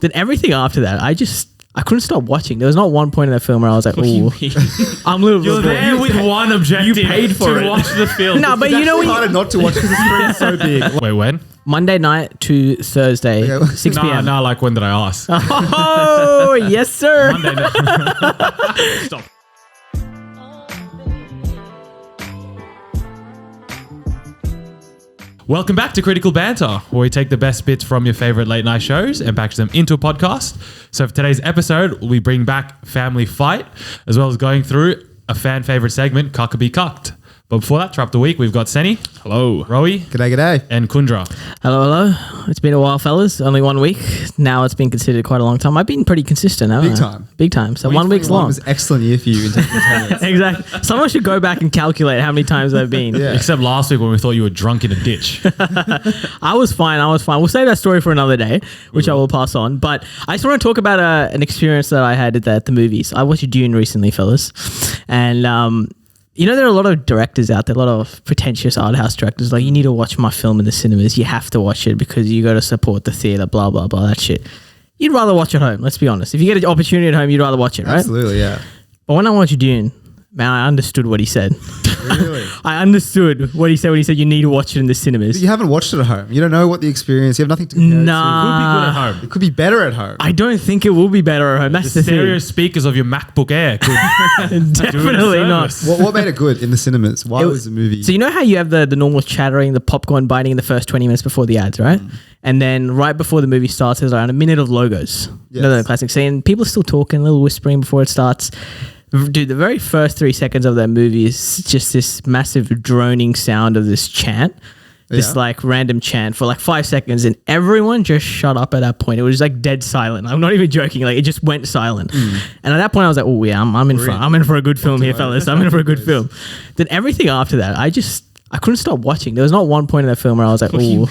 Then everything after that, I couldn't stop watching. There was not one point in that film where I was like, "Oh, I'm a little." You're there with one objective. You paid for to it. watch the film. No, but It's you know actually when harder not to watch because the screen's so big. Wait, when? Monday night to Thursday, Okay. 6 p.m. No, like when did I ask? Oh, yes, sir. Monday night. Stop. Welcome back to Critical Banter, where we take the best bits from your favorite late night shows and package them into a podcast. So for today's episode, we bring back Family Fight, as well as going through a fan favorite segment, Cucka Be Cucked. But before that, to wrap the week, we've got Senny. Hello. Rowie. G'day. And Kundra. Hello. It's been a while, fellas. Only 1 week. Now it's been considered quite a long time. I've been pretty consistent, haven't Big I? time. Big time. So 1 week's 2021 long. was an excellent year for you in terms of attendance. Exactly. Someone should go back and calculate how many times I've been. Yeah. Except last week when we thought you were drunk in a ditch. I was fine. We'll save that story for another day, which I will pass on. But I just want to talk about an experience that I had at the movies. I watched Dune recently, fellas. And, you know, there are a lot of directors out there, a lot of pretentious art house directors. Like, you need to watch my film in the cinemas. You have to watch it because you got to support the theater, blah, blah, blah, that shit. You'd rather watch at home, let's be honest. If you get an opportunity at home, you'd rather watch it, right? Absolutely, yeah. But when I watched Dune, man, I understood what he said. Really? I understood what he said when he said you need to watch it in the cinemas. But you haven't watched it at home. You don't know what the experience. You have nothing to compare Nah. it to. Home. It could be better at home. I don't think it will be better at home. That's The the stereo thing. speakers of your MacBook Air could Definitely not. What made it good in the cinemas? Why was the movie? So you know how you have the normal chattering, the popcorn biting in the first 20 minutes before the ads, right? And then right before the movie starts, there's around a minute of logos. You know, the Yes. classic scene. People are still talking, a little whispering before it starts. Dude, the very first 3 seconds of that movie is just this massive droning sound of this chant. This Yeah. like random chant for like 5 seconds, and everyone just shut up at that point. It was like dead silent. I'm not even joking. Like, it just went silent. And at that point I was like, oh yeah, I'm in for a good film here, fellas. I'm in for a good film. Then everything after that, I couldn't stop watching. There was not one point in that film where I was like, oh,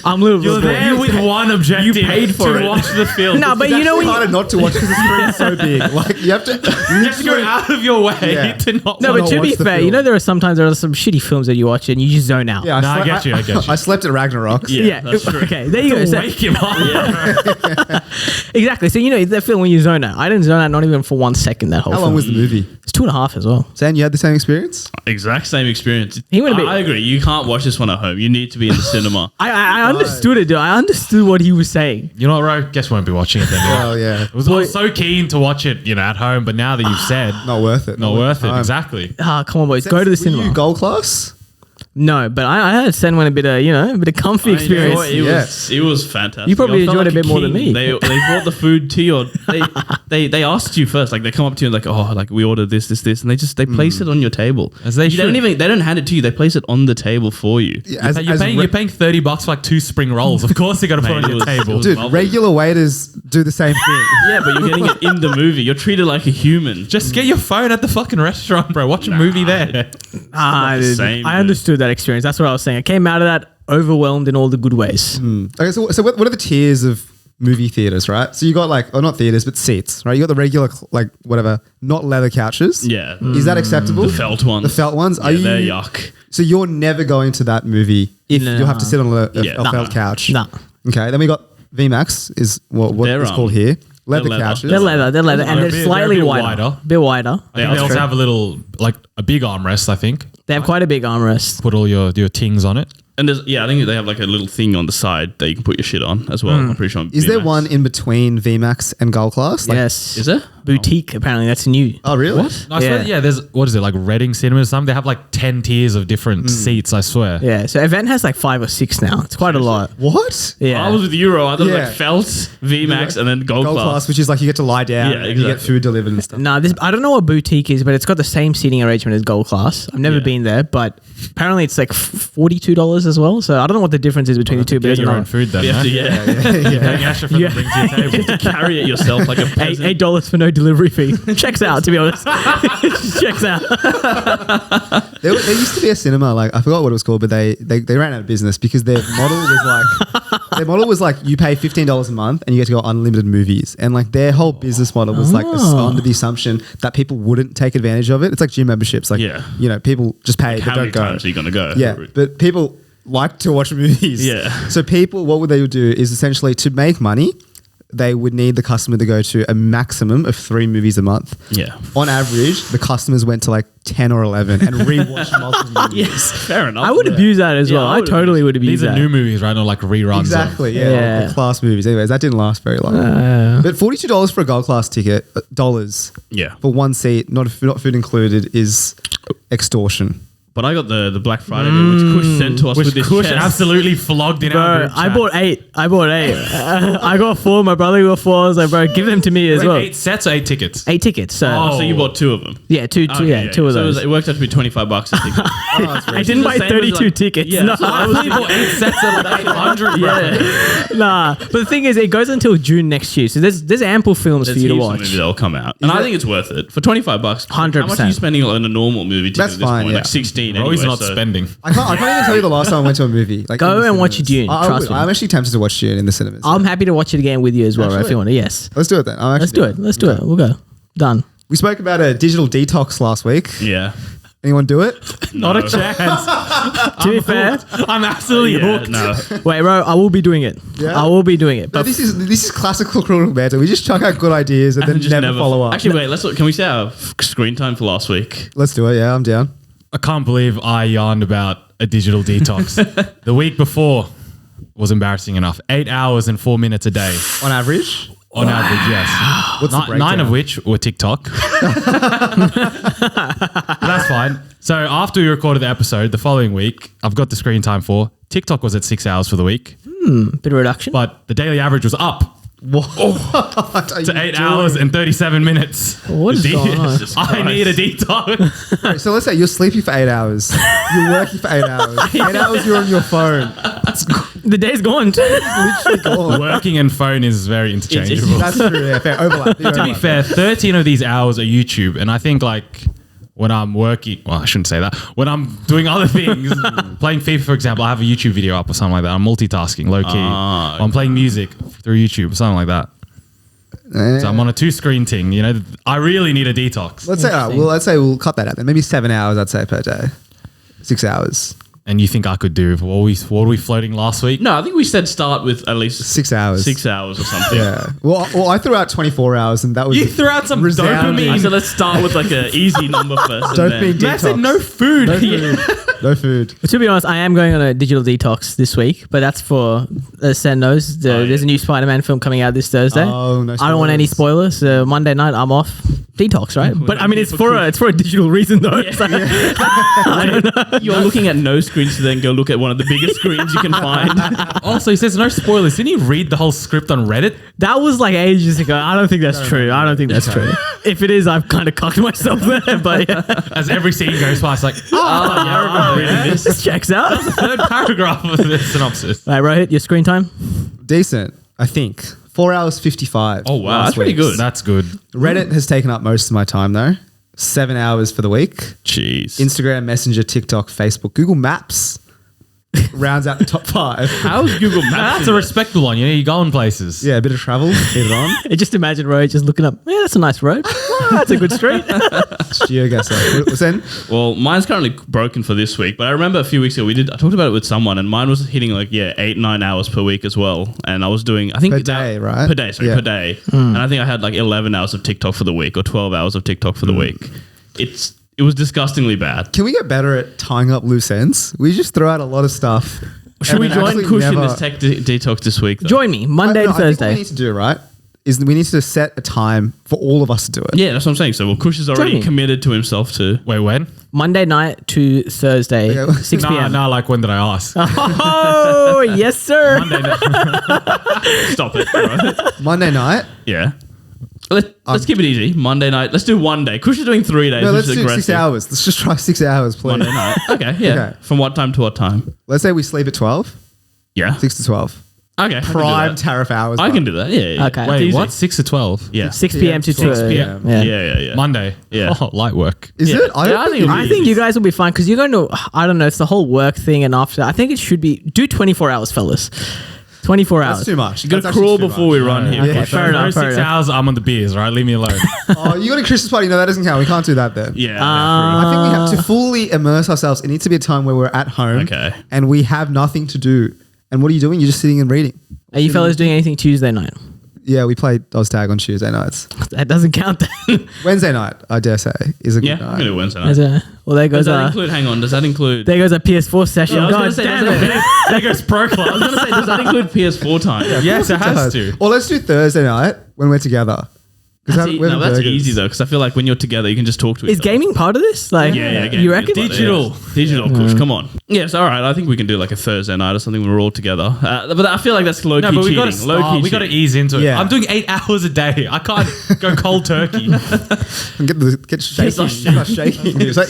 I'm a little You're there with one objective. You paid for to it. watch the film. No, but It's you know actually when harder not to watch because the screen's so big. Like you have to. You have to go out of your way Yeah. to not No, watch. but to be watch the fair, film. you know there are some shitty films that you watch and you just zone out. Yeah, No, I get you. I slept at Ragnarok. Yeah. that's true. Okay, there you go. So- Wake him up. exactly. So you know that film when you zone out. I didn't zone out not even for 1 second that whole How film. long was the movie? It's 2.5 as well. Sam, you had the same experience? Exact same experience. He went a bit- I agree. You can't watch this one at home. You need to be in the cinema. I understood it, dude. I understood what he was saying. You know what, Ro? Guess we won't be watching it then. do we? Oh yeah, I was so keen to watch it, at home, but now that you've said, not worth it. not worth it. Time. Exactly. Come on, boys, go to the Were cinema. you gold class? No, but I had Sen went a bit of comfy experience. It was fantastic. You probably I felt enjoyed it a bit more than king. me. They brought the food to you. They asked you first. Like, they come up to you and like, oh, like, we ordered this, and they place it on your table. As they should. They don't hand it to you. They place it on the table for you. Yeah, You're paying $30 for like 2 spring rolls. Of course you got to put it on your table. dude, lovely. regular waiters do the same thing. Yeah, but you're getting it in the movie. You're treated like a human. Just get your phone at the fucking restaurant, bro. Watch a movie there. the same, I dude. understood that experience. That's what I was saying. I came out of that overwhelmed in all the good ways. Okay, so what are the tiers of movie theaters, right? So you got not theaters, but seats, right? You got the regular, not leather couches. Yeah. Is that acceptable? The felt ones. The felt ones? Yeah, they're yuck. So you're never going to that movie if No. you'll have to sit on a Yeah. felt couch. Nah. Okay, then we got VMAX is what They're, it's called here. Leather leather. couches. They're leather, and They're they're a slightly bit wider. wider. Bit wider. They also have a little, a big armrest, I think. They have quite a big armrest. Put all your tings on it. And I think they have like a little thing on the side that you can put your shit on as well. I'm pretty sure. on Is there VMAX. one in between VMAX and Gold Class? Yes. Is there? Boutique, apparently. That's new. Oh, really? What? No, I swear, Yeah. there's, what is it, like Reading Cinemas or something? They have like 10 tiers of different seats, I swear. Yeah. So Event has like 5 or 6 now. It's quite a lot. What? Yeah. I was with Euro. I thought it was Yeah. like Felt, VMAX, and then Gold Class. which is like you get to lie down Yeah, and you get exactly. food delivered and stuff. No, I don't know what boutique is, but it's got the same seating arrangement as Gold Class. I've never Yeah. been there, but apparently it's like $42 as well. So I don't know what the difference is between the two. But Get it's your own not- food then, You have huh? to, Yeah. Paying extra for Yeah. the things to your table. You have to carry it yourself like a peasant. $8 for no delivery fee. Checks out, to be honest. Checks out. There used to be a cinema, I forgot what it was called, but they ran out of business because their model was like you pay $15 a month and you get to go unlimited movies, and their whole business model was under the assumption that people wouldn't take advantage of it. It's like gym memberships, people just pay How but many don't go. times are you going to go? Yeah, but people like to watch movies. Yeah. So people, what would they do is essentially to make money, they would need the customer to go to a maximum of 3 movies a month. Yeah. On average, the customers went to like 10 or 11 and rewatched multiple movies. Yes, fair enough. I would abuse that as Yeah, well. I I would totally would abuse These that. are new movies, right? Not like reruns. Exactly, Of, yeah. Yeah. Like class movies. Anyways, that didn't last very long. But $42 for a gold class ticket, dollars Yeah. for one seat, not food included, is extortion. But I got the Black Friday deal, which Kush sent to us which with this Kush chest. absolutely flogged in our Bro, group I chat. bought 8. I got 4. My brother got 4. I was like, bro, give them to me as Wait, well. 8 sets or 8 tickets? 8 tickets. So Oh, so you bought 2 of them. yeah, two of So those. it worked out to be $25 a ticket. I didn't buy the same as 32 like- tickets. Yeah, No. so I was bought 8 sets at like 800, bro. Nah, but the thing is, it goes until June next year, so there's ample films for you to watch. Maybe they'll come out, and I think it's worth it for $25. 100%. How much are you spending on a normal movie ticket That's at this fine, point? yeah. Like 16. Bro, anyway, he's not so- spending. I can't even tell you the last time I went to a movie. Like Go in the and watch cinemas. Dune, trust me. I'm actually tempted to watch Dune in the cinemas. I'm happy to watch it again with you as well, right, if Actually? you want to. Yes, Let's do it then. let's do it. Let's do it. We'll go. Done. We spoke about a digital detox last week. Yeah. Anyone do it? Not a chance. To be fair, I'm absolutely Yeah, hooked. no. wait, bro, I will be doing it. Yeah? I will be doing it. No, But this is classical critical banter. We just chuck out good ideas and then Just never follow up. Actually, wait. Let's look. Can we say our screen time for last week? Let's do it. Yeah, I'm down. I can't believe I yawned about a digital detox. The week before was embarrassing enough. 8 hours and 4 minutes a day. On average, On average, yes. what's the breakdown? 9 of which were TikTok. That's fine. So after we recorded the episode, the following week, I've got the screen time for. TikTok was at 6 hours for the week, bit of reduction. but the daily average was up What are to you 8 doing? hours and 37 minutes. What is going on? Jesus I Christ. need a detox. Right, so let's say you're sleeping for 8 hours. You're working for 8 hours. 8 hours you're on your phone. The day's gone. Literally gone. Working and phone is very interchangeable. That's true. Yeah, fair. Overlap. To be fair, 13 of these hours are YouTube, and I think like when I'm working, well, I shouldn't say that. When I'm doing other things, playing FIFA, for example, I have a YouTube video up or something like that. I'm multitasking, low key. Or I'm playing music through YouTube or something like that. So I'm on a 2-screen thing. You know, I really need a detox. Let's say, let's say we'll cut that out then. Maybe 7 hours, I'd say, per day. 6 hours. And you think I could do? What were we floating last week? No, I think we said start with at least 6 hours. 6 hours or something. Yeah. Well, I threw out 24 hours and that was You threw out some resounding. I dopamine. said let's start with like an easy number first. Dopamine And then, Matt said detox. no food. No food. No food. But to be honest, I am going on a digital detox this week, but that's for Sen knows. There's a new Spider-Man film coming out this Thursday. Oh, no I don't want any spoilers. Monday night, I'm off. Detox, right? But I mean, it's for a digital reason though. It's like- I don't know. you're looking at no screens to then go look at one of the biggest screens you can find. Also, he says no spoilers. Didn't you read the whole script on Reddit? That was like ages ago. I don't think that's true. I don't think that's true. If it is, I've kind of cocked myself there. But yeah, As every scene goes past, like, this checks out. third paragraph of the synopsis. All right, Rohit, your screen time. Decent, I think. 4 hours 55. Oh, wow. last That's pretty week. good. That's good. Reddit has taken up most of my time though. 7 hours for the week. Jeez. Instagram, Messenger, TikTok, Facebook, Google Maps rounds out the top 5. How's Google Maps? That's in a there? respectable one. You know, you're going places. Yeah, a bit of travel. Get it on. I just imagine Rohit just looking up. Yeah, that's a nice road. Oh, that's a good street. GeoGuessr. What's in? Well, mine's currently broken for this week, but I remember a few weeks ago I talked about it with someone, and mine was hitting like 8-9 hours per week as well. And I was doing I think Per day, right? Per day, sorry, Yeah. per day. And I think I had like 11 hours of TikTok for the week or 12 hours of TikTok for the week. It was disgustingly bad. Can we get better at tying up loose ends? We just throw out a lot of stuff. Should we and then join actually Kush in never- this tech detox this week? Though? Join me Monday No, to I think what Thursday. we need to do, right, is we need to set a time for all of us to do it. Yeah, that's what I'm saying. So, Kush is already me. committed to himself to. Wait, when? Monday night to Thursday, Okay. 6 p.m. No, like when did I ask? Oh, yes, sir. Monday night. Stop it. Right? Monday night. Yeah. Let's keep it easy. Monday night. Let's do one day. Kush is doing 3 days. No, which let's is do aggressive. 6 hours. Let's just try 6 hours, please. Monday night. Okay, yeah. Okay. From what time to what time? Let's say we sleep at 12. Yeah. 6 to 12. Okay. Prime tariff hours. I can do that. Yeah. yeah. Okay. It's Wait, easy. what? 6 to 12? Yeah. 6 p.m. to 2 6 p.m. Yeah. Yeah. Monday. Yeah. Oh, light work. Is Yeah. it? I Yeah, don't I think think it'll I be- think you guys will be fine because you're going to, I don't know, it's the whole work thing and after. I think it should be, do 24 hours, fellas. 24 hours. That's too much. You got to That's actually crawl too before much. we run here. Okay, Yeah. fair enough. Those Fair 6 enough. hours, I'm on the beers, right? Leave me alone. Oh, you got a Christmas party? No, that doesn't count. We can't do that then. Yeah. I think we have to fully immerse ourselves. It needs to be a time where we're at home Okay. and we have nothing to do. And what are you doing? You're just sitting and reading. Are you fellas doing anything Tuesday night? Yeah, we play Oz Tag on Tuesday nights. That doesn't count then. Wednesday night, I dare say, is a good Yeah, I'm night. going to do Wednesday There's night. well, there goes Does that include, hang on, does that include... there goes a PS4 session. Yeah, I was God gonna say, damn does it. that- There goes pro class. I was going to say, does that include PS4 time? Yes, it has to. Or let's do Thursday night when we're together. That's easy though, because I feel like when you're together, you can just talk to each Is other. gaming part of this? Like, Yeah, gaming you is reckon? part of it, Digital. yes. Digital, Kush, come on. Yes, all right. I think we can do like a Thursday night or something when we're all together. But I feel like that's low No, key but we cheating. got to Low key we got to cheating. ease into it. Yeah. I'm doing 8 hours a day. I can't go cold turkey. Get shaking. Get shaking. It's like,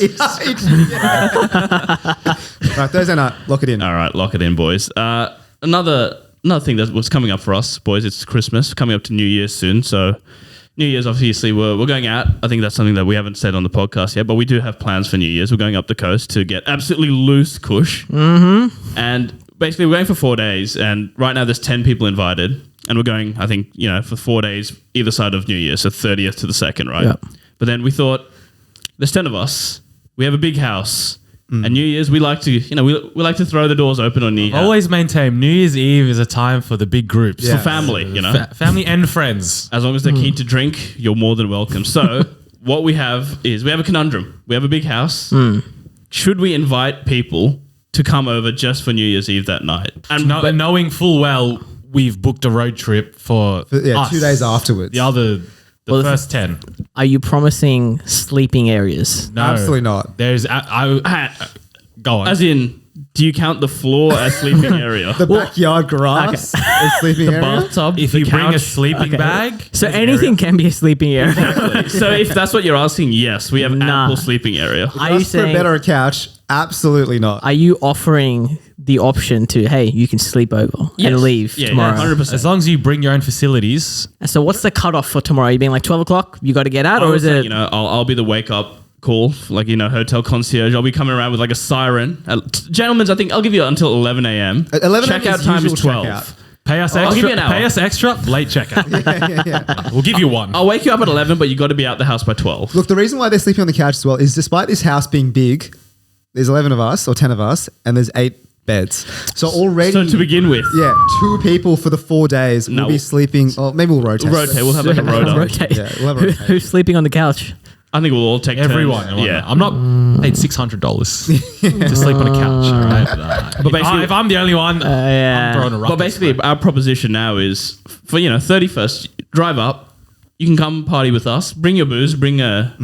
right, Thursday night, lock it in. All right, lock it in, boys. Another thing that was coming up for us, boys, it's Christmas, coming up to New Year's soon. So New Year's, obviously, we're going out. I think that's something that we haven't said on the podcast yet, but we do have plans for New Year's. We're going up the coast to get absolutely loose, Kush. Mm-hmm. And basically, we're going for 4 days. And right now, there's 10 people invited. And we're going, I think, for 4 days, either side of New Year. So 30th to the 2nd, right? Yep. But then we thought, there's 10 of us. We have a big house. And New Year's, we like to, we like to throw the doors open on New Year. Always maintain New Year's Eve is a time for the big groups. Yeah. For family, Family and friends. As long as they're keen to drink, you're more than welcome. So what we have is we have a conundrum. We have a big house. Should we invite people to come over just for New Year's Eve that night? And But knowing full well we've booked a road trip for us. 2 days afterwards. The first 10. Are you promising sleeping areas? No. Absolutely not. There's go on. as in, do you count the floor as sleeping area? The backyard grass is sleeping area. Bathtub, if the you bring a couch? sleeping bag, So there's anything can be a sleeping area. Exactly. So if that's what you're asking, yes, we have Nah. ample sleeping area. Are you Ask for a saying? better a couch? Absolutely not. Are you offering the option to, hey, you can sleep over Yes. and leave Yeah, tomorrow? 100%. as long as you bring your own facilities. So what's the cutoff for tomorrow? You being like 12 o'clock? You got to get out, or is it? I'll be the wake up call, like hotel concierge. I'll be coming around with like a siren. Gentlemen, I think I'll give you until 11 a.m. 11 a.m. Checkout is time is usual 12. checkout. Pay us I'll give extra. you an hour. Pay us extra. Late checkout. Yeah. We'll give you one. I'll wake you up at 11, but you got to be out the house by 12. Look, the reason why they're sleeping on the couch as well is despite this house being big, there's 11 of us or 10 of us, and there's 8 beds. So already, So to begin with, 2 people for the 4 days No. will be sleeping. Oh, maybe we'll rotate. We'll have like a rota. Rotate. Yeah, we'll have a rotation. Who's sleeping on the couch? I think we'll all take Everyone. turns. Yeah. I'm not paid $600 to sleep on a couch. All right. But basically, If I'm the only one, yeah. I'm throwing a rock. but basically, our proposition now is for 31st, drive up. You can come party with us. Bring your booze. Bring a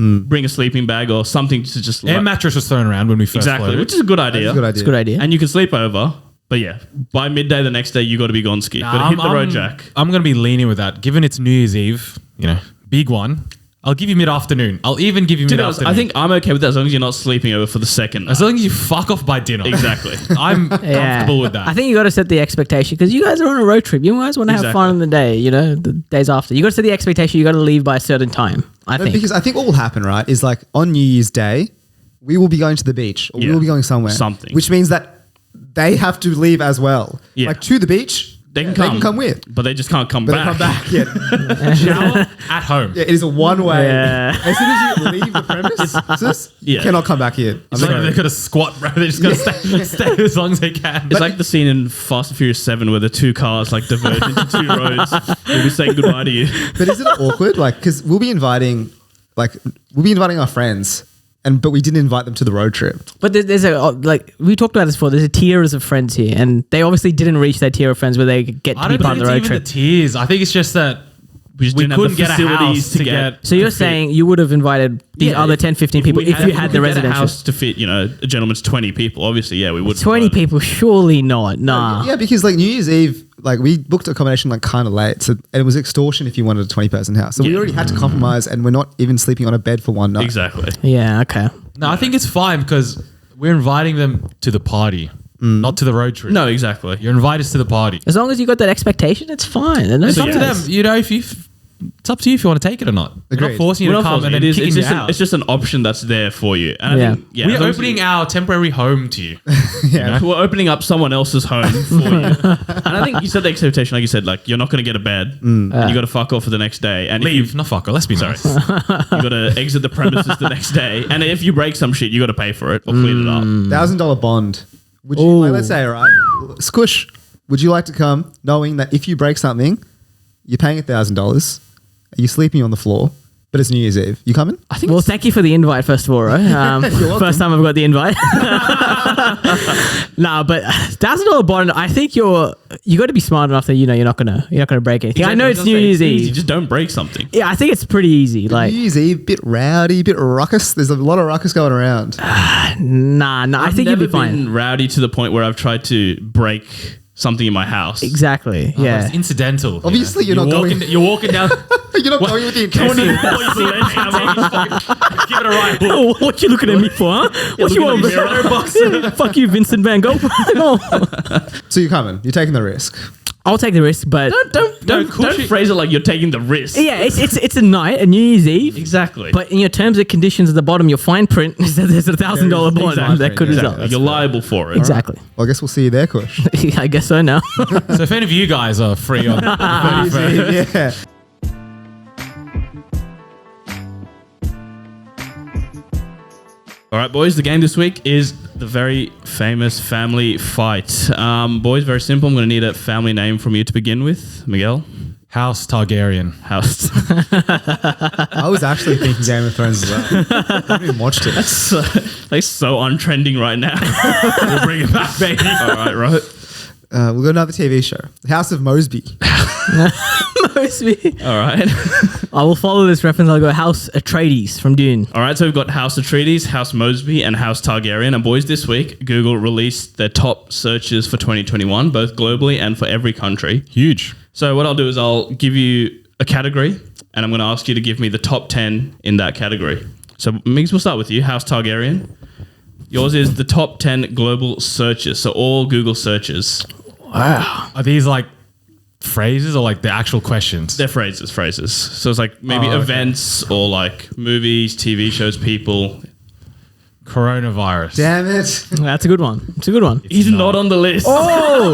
sleeping bag or something to just air mattress was thrown around when we first exactly, floated. which is a good idea. That's a good idea. It's a good idea. And you can sleep over. But yeah, by midday the next day, you got to be gone ski. Got to hit the road, Jack. I'm going to be lenient with that. Given it's New Year's Eve, big one. I'll give you mid-afternoon. I'll even give you To be honest, mid-afternoon. I think I'm okay with that as long as you're not sleeping over for the second. as long as you fuck off by dinner. Exactly. I'm comfortable with that. I think you got to set the expectation because you guys are on a road trip. You guys want to have Exactly. fun in the day, the days after. You got to set the expectation. You got to leave by a certain time. I think. Because I think what will happen, right, is like on New Year's Day, we will be going to the beach or we Yeah. will be going somewhere. Something. Which means that they have to leave as well. Yeah. Like to the beach, They can They come. can come with. But they just can't come but back. they come back. Yeah. Shower at home. Yeah, it is a one-way. Yeah. As soon as you leave the premises, you Yeah. cannot come back here. I'm It's like sorry. they're going to squat, bro. They're just going to stay as long as they can. It's like the scene in Fast and Furious 7 where the two cars like diverge into two roads. We'll be saying goodbye to you. But isn't it awkward? Like, because we'll be inviting our friends, but we didn't invite them to the road trip. But there's we talked about this before. There's a tiers of friends here, and they obviously didn't reach that tier of friends where they get I to be don't part think of the it's road even trip. the tears. I think it's just that We just we didn't have couldn't the get a facilities house to get. So you're saying you would have invited these other 10, 15 people if you had the a residential. house to fit, a gentleman's 20 people. Obviously, yeah, we would. 20 people, surely not. Nah. Yeah, because like New Year's Eve, like we booked accommodation like kind of late, so and it was extortion if you wanted a 20-person house. So we Yeah. already had to compromise, and we're not even sleeping on a bed for one night. Exactly. Yeah, okay. No, I think it's fine because we're inviting them to the party, not to the road trip. No, exactly. You're invited to the party. As long as you got that expectation, it's fine. It's up to them. yes. It's up to you if you want to take it or not. We're not Agreed. forcing you We're to not come forcing and it. then It's kicking you just out. it's just an option that's there for you. And Yeah. I think, yeah, We're as long as opening you- our temporary home to you. Yeah. We're opening up someone else's home for you. And I think you said the expectation, like you said, like you're not going to get a bed and you got to fuck off for the next day. And Leave. No, fucker. Let's be nice. you got to exit the premises the next day. And if you break some shit, you got to pay for it or clean it up. $1,000 bond. Would you? Ooh. Like, let's say, right, Squish. Would you like to come, knowing that if you break something, You're paying $1,000. You're sleeping on the floor, but it's New Year's Eve. You coming? I think Well, thank you for the invite, first of all, right? First time I've got the invite. Nah, but $1,000 bond. I think you got to be smart enough that you're not gonna break anything. I know it's New Year's Eve. You just don't break something. Yeah, I think it's pretty easy. New Like, Year's Eve, bit rowdy, bit ruckus. There's a lot of ruckus going around. nah. I think you'll be fine. I've never been rowdy to the point where I've tried to break something in my house. Exactly. Oh, Yeah. it's incidental. Obviously, you're not going. You're walking down. You're not going with the intention. Give it a right. What you looking at me for, huh? What you want? Fuck you, Vincent Van Gogh. No. So you're coming. You're taking the risk. I'll take the risk, but Don't phrase it like you're taking the risk. yeah, it's a night, a New Year's Eve. Exactly. But in your terms and conditions at the bottom, your fine print is that there's $1,000 bond exactly, that could yeah. result. Like, you're liable for it. Exactly. Well, I guess we'll see you there, Kush. I guess so now. So if any of you guys are free on the 31st, Yeah. All right, boys, the game this week is the very famous family fight. Boys, very simple. I'm going to need a family name from you to begin with. Miguel? House Targaryen. House. I was actually thinking Game of Thrones as well. I haven't even watched it. So untrending right now. We'll bring it back, baby. All right, right. We'll go to another TV show. House of Mosby. Mosby. All right. I will follow this reference. I'll go House Atreides from Dune. All right, so we've got House Atreides, House Mosby, and House Targaryen. And boys, this week, Google released their top searches for 2021, both globally and for every country. Huge. So what I'll do is I'll give you a category, and I'm going to ask you to give me the top 10 in that category. So Migs, we'll start with you. House Targaryen. Yours is the top 10 global searches, so all Google searches. Wow. Are these like phrases or like the actual questions? They're phrases. So it's like maybe events or like movies, TV shows, people. Coronavirus. Damn it. That's a good one. It's a good one. He's not on the list. Oh,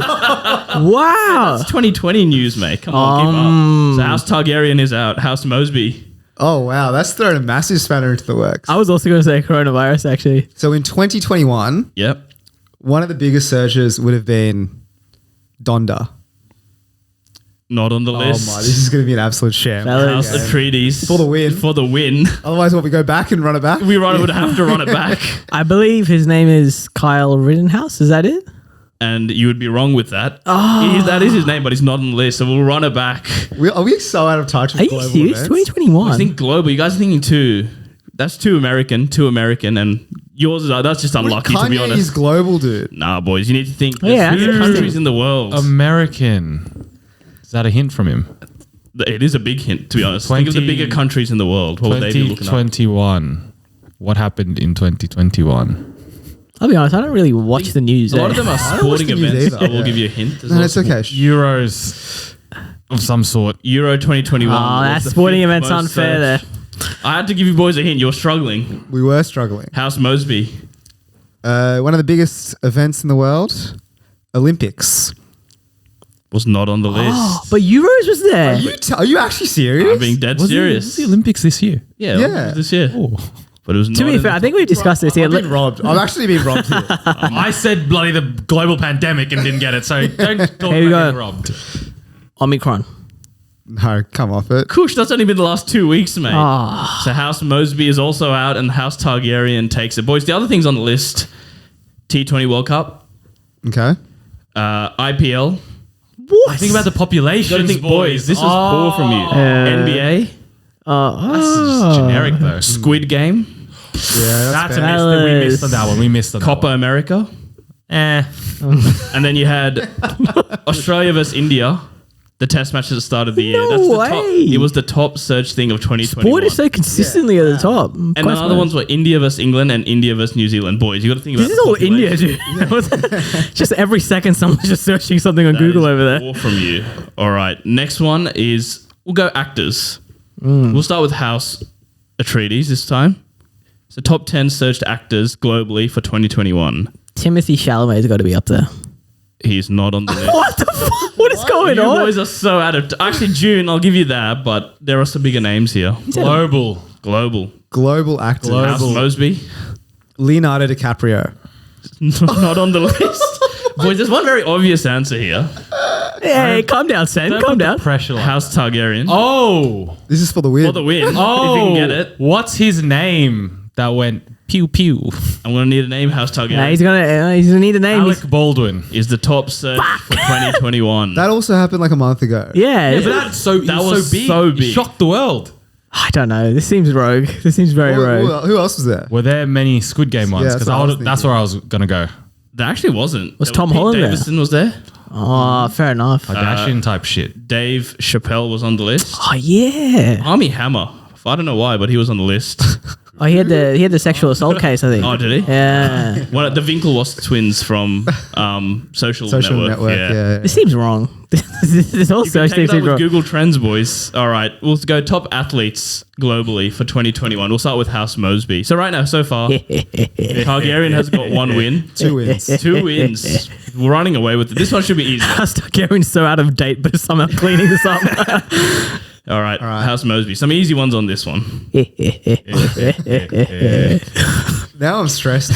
wow. It's 2020 news, mate. Come on, keep up. So House Targaryen is out. House Mosby. Oh, wow. That's thrown a massive spanner into the works. I was also going to say coronavirus, actually. So in 2021, Yep. one of the biggest searches would have been Donda. Not on the Oh list. my, this is going to be an absolute sham. Fellas. House Atreides. For the win. For the win. Otherwise, what, we go back and run it back? We would have to run it back. I believe his name is Kyle Rittenhouse. Is that it? And you would be wrong with that. That is his name, but he's not on the list, so we'll run it back. Are we so out of touch with Are you global serious? events? 2021. I think global. You guys are thinking too. That's too American, and yours is that's just unlucky to be Kanye honest. is global, dude. Nah, boys, you need to think. Yeah, There's that's three true. countries in the world. American. Is that a hint from him? It is a big hint, to be honest. Think of the bigger countries in the world. What would they be looking up? 2021. What happened in 2021? I'll be honest, I don't really watch the news. A lot of them are don't watch sporting the news events. either. I will Yeah. give you a hint. There's No, also it's okay. Euros of some sort. Euro 2021. Oh, was that the sporting fifth event's most unfair there. searched. I had to give you boys a hint. You're struggling. We were struggling. House Mosby. One of the biggest events in the world, Olympics. Was not on the list. Oh, but Euros was there. Are you actually serious? I'm being dead Was serious. the Olympics this year? Yeah, Yeah. this year. Oh. But it was not. To be in fair, the- I think we've discussed this here. I've been robbed. I've actually been robbed here. I said bloody the global pandemic and didn't get it, so don't talk Here we about go. getting robbed. Omicron. No, come off it. Kush, that's only been the last 2 weeks, mate. Ah. So House Mosby is also out, and House Targaryen takes it. Boys, the other things on the list: T20 World Cup, Okay. IPL. What? Think about the You population, gotta think, boys. This is poor from you. NBA, That's generic though. Squid Game, Yeah, That's a fair. miss that we missed on that one. We missed on Copa that one. America, Eh. and then you had Australia versus India. The test match at the start of the year. No That's the way. top. It was the top search thing of 2021. Sport is so consistently at the top. and the other ones were India versus England and India versus New Zealand. Boys, you got to think about This is all India, dude. Just every second, someone's just searching something on Google over there. More from you. All right. Next one is we'll go actors. We'll start with House Atreides this time. So top 10 searched actors globally for 2021. Timothy Chalamet's got to be up there. He's not on the list. What the fuck? What is going You on? boys are so out of... Actually, June, I'll give you that, but there are some bigger names here. Global. Global. Global actors. House Mosby. Leonardo DiCaprio. Not on the list. Boys, there's one very obvious answer here. Hey, calm down, Sen. Don't Calm put the down. pressure like House Targaryen. Oh. This is for the win. For the win. Oh. If you can get it. What's his name that went pew pew? I'm going to need a name. House Targaryen Nah, he's gonna need a name. Alec Baldwin. is the top search for 2021. That also happened like a month ago. Yeah, Yeah, but that's so That was was so big. so It big. shocked the world. I don't know. This seems rogue. This seems very rogue. Who else was there? Were there many Squid Game ones? Yeah, Because that's what I was that's thinking. where I was gonna go. There actually wasn't. Was There Tom Pete Holland there? Davidson was there. Oh, fair enough. Kardashian type shit. Dave Chappelle was on the list. Oh yeah. Army Hammer. I don't know why, but he was on the list. Oh, he had the sexual assault case, I think. Oh, did he? Yeah. The Winklevoss twins from Social Network. Yeah. This seems wrong. This whole You can search take thing that seems with wrong. Google Trends, boys. All right, we'll go top athletes globally for 2021. We'll start with House Mosby. So right now, so far, Targaryen has got 1 win. 2 wins. 2 wins. We're running away with it. This one should be easy. Targaryen's so out of date, but somehow cleaning this up. All right, House Mosby. Some easy ones on this one. Now I'm stressed.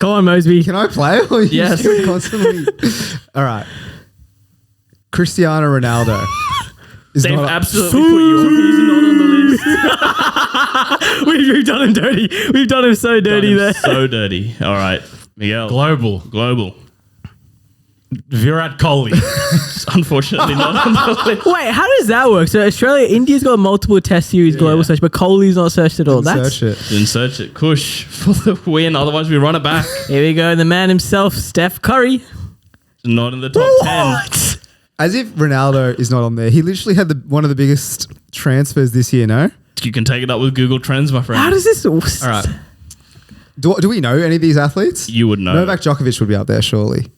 Come on, Mosby. Can I play? Or you Yes. just constantly. All right. Cristiano Ronaldo. Is They've not- absolutely put you on. He's not on the list. We've done him dirty. We've done him so dirty Done there. him so dirty. All right, Miguel. Global. Virat Kohli. Unfortunately, not on the list. Wait, how does that work? So Australia, India's got multiple test series global search, but Kohli's not searched at all. That's Search it. Didn't search it. Kush for the win. Otherwise, we run it back. Here we go. The man himself, Steph Curry. Not in the top 10. What? As if Ronaldo is not on there. He literally had one of the biggest transfers this year, no? You can take it up with Google Trends, my friend. How does this? All right. Do we know any of these athletes? You would know. Novak Djokovic would be up there, surely.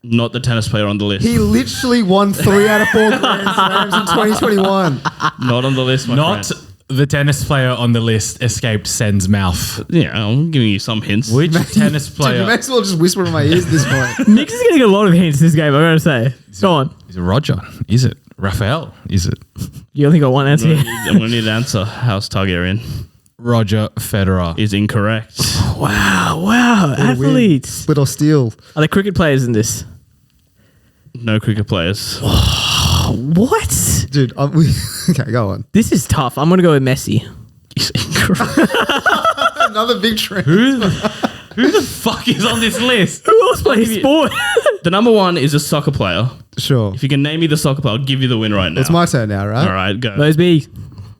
Not the tennis player on the list. He literally won 3 out of 4 Grand Slams in 2021. Not on the list, my Not friend. the tennis player on the list escaped Sen's mouth. Yeah, I'm giving you some hints. Which tennis Dude, you player? may as well just whisper in my ears at this point. Nick is getting a lot of hints this game. I'm going to say. Go on. Is it Roger? Is it Raphael? Is it You only got one answer. here. I'm going to need an answer. House Targaryen Roger Federer? is incorrect. Wow. Athletes. Split or steal. Are there cricket players in this? No cricket players. What? Dude, okay, go on. This is tough. I'm going to go with Messi. He's incorrect. Another big trend. Who the fuck is on this list? Who else plays sport? The number 1 is a soccer player. Sure. If you can name me the soccer player, I'll give you the win right now. It's my turn now, right? All right, go. Mosby.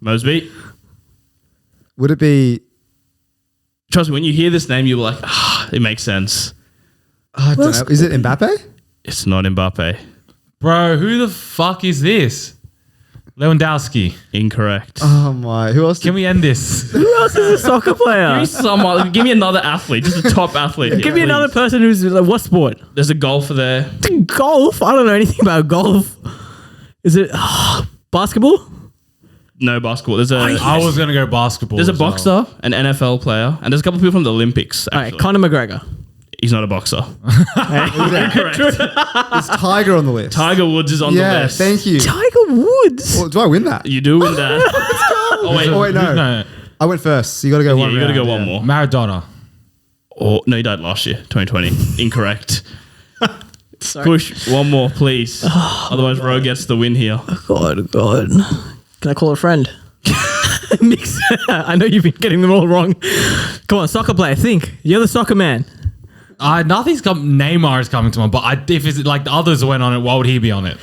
Mosby. Would it be... Trust me, when you hear this name, you're like, it makes sense. I don't know. Is it Mbappe? It's not Mbappe. Bro, who the fuck is this? Lewandowski. Incorrect. Oh my. Who else? Can we end this? Who else is a soccer player? Give me another athlete, just a top athlete. Give me another person who's like, what sport? There's a golfer there. Golf? I don't know anything about golf. Is it basketball? No basketball. There's a I was gonna go basketball. there's a as well. boxer, an NFL player, and there's a couple of people from the Olympics. All right, Actually. Conor McGregor. He's not a boxer. Incorrect. Is Tiger on the list? Tiger Woods is on the Yeah, list. thank you. Tiger Woods. Well, do I win that? You do win that. Oh wait, Oh, wait, no. No. I went first, so you got to go yeah, one you got to round, go one yeah. more. Maradona. Oh no, he died last year, 2020. Incorrect. Sorry. Push one more, please. Otherwise, Ro gets the win here. God. Can I call a friend? Mix. I know you've been getting them all wrong. Come on, soccer player. Think. You're the soccer man. Nothing's come. Neymar is coming to mind, but if it's like the others went on it, why would he be on it?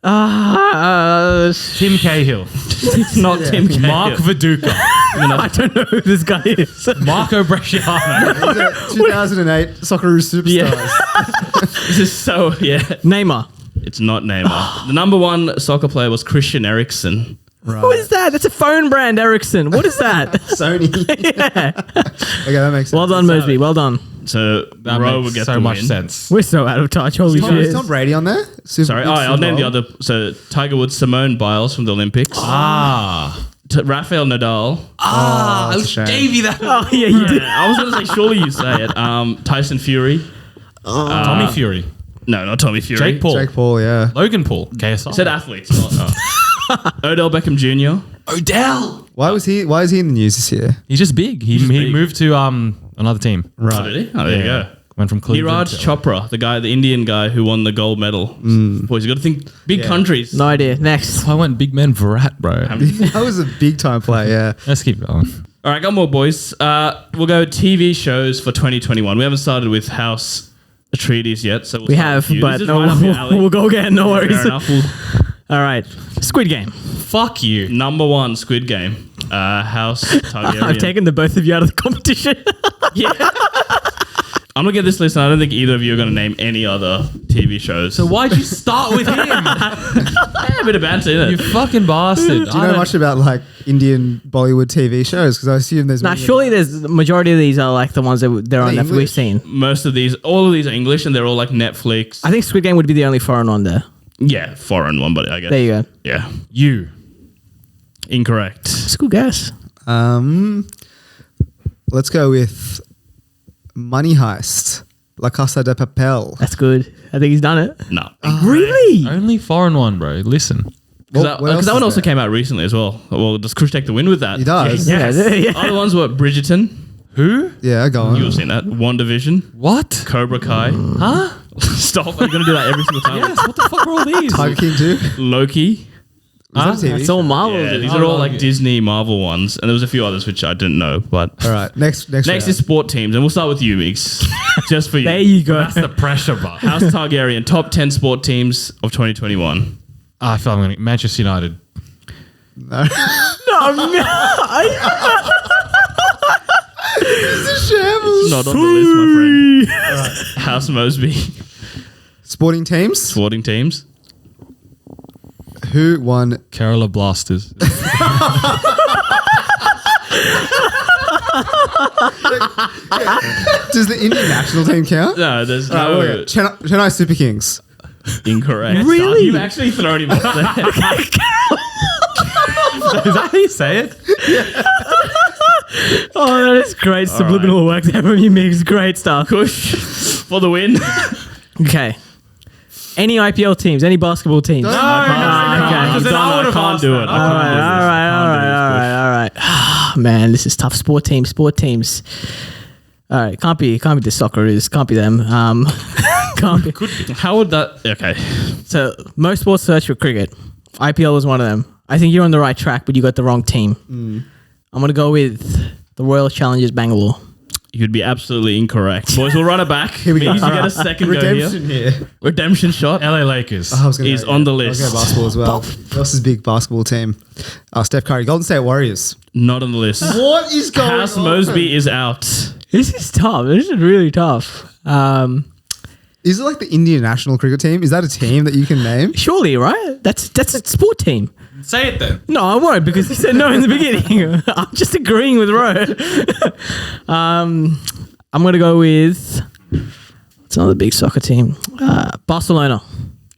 Tim Cahill, It's not Tim Cahill. Mark Viduka, I don't know who this guy is. Marco Bresciano. Is it 2008 Socceroos Superstars? This is so Neymar. It's not Neymar. The number 1 soccer player was Christian Eriksen. What is that? That's a phone brand, Ericsson. What is that? Sony. Yeah. Okay, that makes sense. Well done, Mosby. Well done. So That Ro will makes get so the much win. sense. We're so out of touch. Holy Is shit. Tom Brady on there? Sorry, I'll name the other. So Tiger Woods, Simone Biles from the Olympics. Rafael Nadal. I that's a shame. gave you that. Oh, yeah, you did. I was going to say, surely you say it. Tyson Fury. Tommy Fury, No, not Tommy Fury. Jake Paul, Jake Paul, yeah. Logan Paul, KSI. Said athletes. Not, Odell Beckham Jr. Odell. Why is he in the news this year? He's just big. He big. moved to another team. Oh, did he? Oh, there you go. Went from Cleveland Neeraj to Chopra, the Indian guy who won the gold medal. Boys, you got to think big countries. No idea. Next. I went big man Virat, bro. That was a big time play. Yeah. Let's keep going. All right, got more, boys. We'll go TV shows for 2021. We haven't started with House Atreides yet, so We have, but This is no, right up your alley. we'll go again. No worries. Fair enough. All right. Squid Game. Fuck you. Number one, Squid Game. House Targaryen. I've taken the both of you out of the competition. I'm going to get this list, and I don't think either of you are going to name any other TV shows. So why'd you start with him? Yeah, a bit of banter, isn't You it? fucking bastard. Do you know much about like Indian Bollywood TV shows? Because I assume there's. Now, many- surely the majority of these are like the ones that they're on Are they Netflix we've English? seen. All of these are English, and they're all like Netflix. I think Squid Game would be the only foreign one there. Yeah, foreign one, but I guess. There you go. Yeah. You. Incorrect. It's a good guess. Let's go with Money Heist. La Casa de Papel. That's good. I think he's done it. No. Really? Only foreign one, bro. Listen. Because What else that is one also there? came out recently as well. Well, does Krush take the win with that? He does. Yeah. Other ones were Bridgerton. Who? Yeah, go on. You've seen that. WandaVision. What? Cobra Kai. Huh? Stop. Are you going to do that every single time? Yes. What the fuck are all these? Tiger King 2. Loki. Was that a TV? It's all Marvel. Yeah, dude. these are all like Disney Marvel ones. And there was a few others which I didn't know. But All right. Next next round. is sport teams. And we'll start with you, Migs. Just for you. There you go. That's the pressure bar. House Targaryen. Top 10 sport teams of 2021. I feel I'm going to Manchester United. No. Not on the list, my friend. House Mosby. Sporting teams. Sporting teams. Who won? Kerala Blasters. Does the Indian national team count? No, there's All right, no... we'll go. Chennai Super Kings. Incorrect. Really? You've actually thrown him off there. Is that how you say it? Oh, that is great. Subliminal work there from you, Migs. Great stuff. Kush for the win. Okay. Any IPL teams? Any basketball teams? No, Okay. I'm done. I can't do it. All right. Man, this is tough. Sport teams. All right, can't be the Socceroos. Can't be them. Can't be. How would that... Okay. So most sports search for cricket. IPL was one of them. I think you're on the right track, but you got the wrong team. I'm gonna go with the Royal Challengers Bangalore. You'd be absolutely incorrect. Boys, we'll run it back. Here we go. You get a second Redemption go here. here. Redemption shot. LA Lakers. I was gonna Is go, on the I'll list. go basketball as well. Who else is big basketball team? Steph Curry. Golden State Warriors. Not on the list. What is going House on? Mosby is out. This is tough. This is really tough. Is it like the Indian national cricket team? Is that a team that you can name? Surely, right? That's a sport team. Say it then. No, I won't because he said no in the beginning. I'm just agreeing with Ro. I'm gonna go with what's another big soccer team? Barcelona.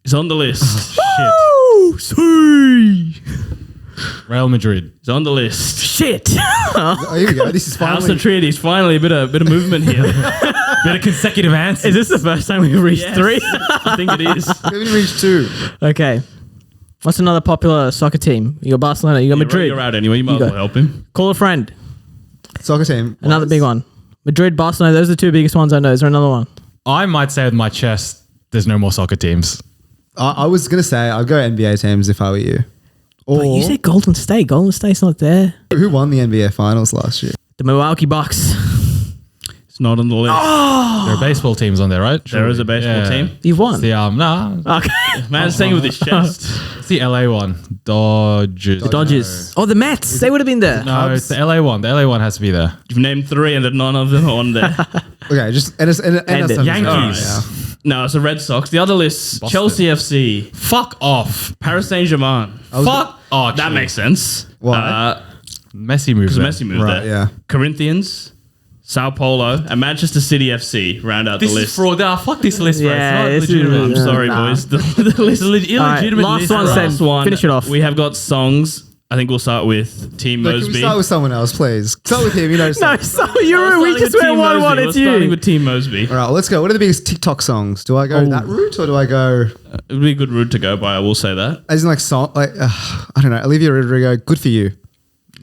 Is on the list. Oh, sweet. Real Madrid. Is on the list. Shit. Oh, here we go. This is House finally. Atreides. Finally, a bit of movement here. Bit of consecutive answers. Is this the first time we've reached Yes. 3? I think it is. We haven't reached 2. Okay. What's another popular soccer team? You got Barcelona. You got Madrid. You're out anyway. You might You as well go. help him. Call a friend. Soccer team. Another big one. Madrid, Barcelona. Those are the two biggest ones I know. Is there another one? I might say with my chest, there's no more soccer teams. I was going to say, I'd go NBA teams if I were you. Or But you said Golden State. Golden State's not there. who won the NBA finals last year? The Milwaukee Bucks. It's not on the list. There are baseball teams on there, right? There is a baseball team. You've won. It's the Okay. Man's saying it with his chest. it's the LA one. Dodgers. Dodgers. Oh, the Mets. They would have been there. No, it's the LA one. The LA one has to be there. You've named 3 and none of them are on there. Okay, just and it. Yankees. No, it's the Red Sox. The other list, Boston. Chelsea FC, Fuck off. Paris Saint-Germain. Fuck. Oh, That makes sense. Why? Messi moves. Because Messi moved Right, there. yeah. Corinthians, Sao Paulo, and Manchester City FC round out This the is list. fraud. Fuck this list, bro. Yeah, It's this not is- legitimate. I'm sorry, Nah. boys. The list is Illegitimate last list, one bro. said- Last one. Finish it off. We have got songs. I think we'll start with Team Look, can we Mosby. start with someone else, please? Start with him. You know. No, something. so We're you're. We starting just with went Team 1-1. Mosby. It's We're starting you. with Team Mosby. All right, let's go. What are the biggest TikTok songs? Do I go that route or do I go It would be a good route to go by. I will say that. as in like song? Like I don't know. Olivia Rodrigo. Good for you.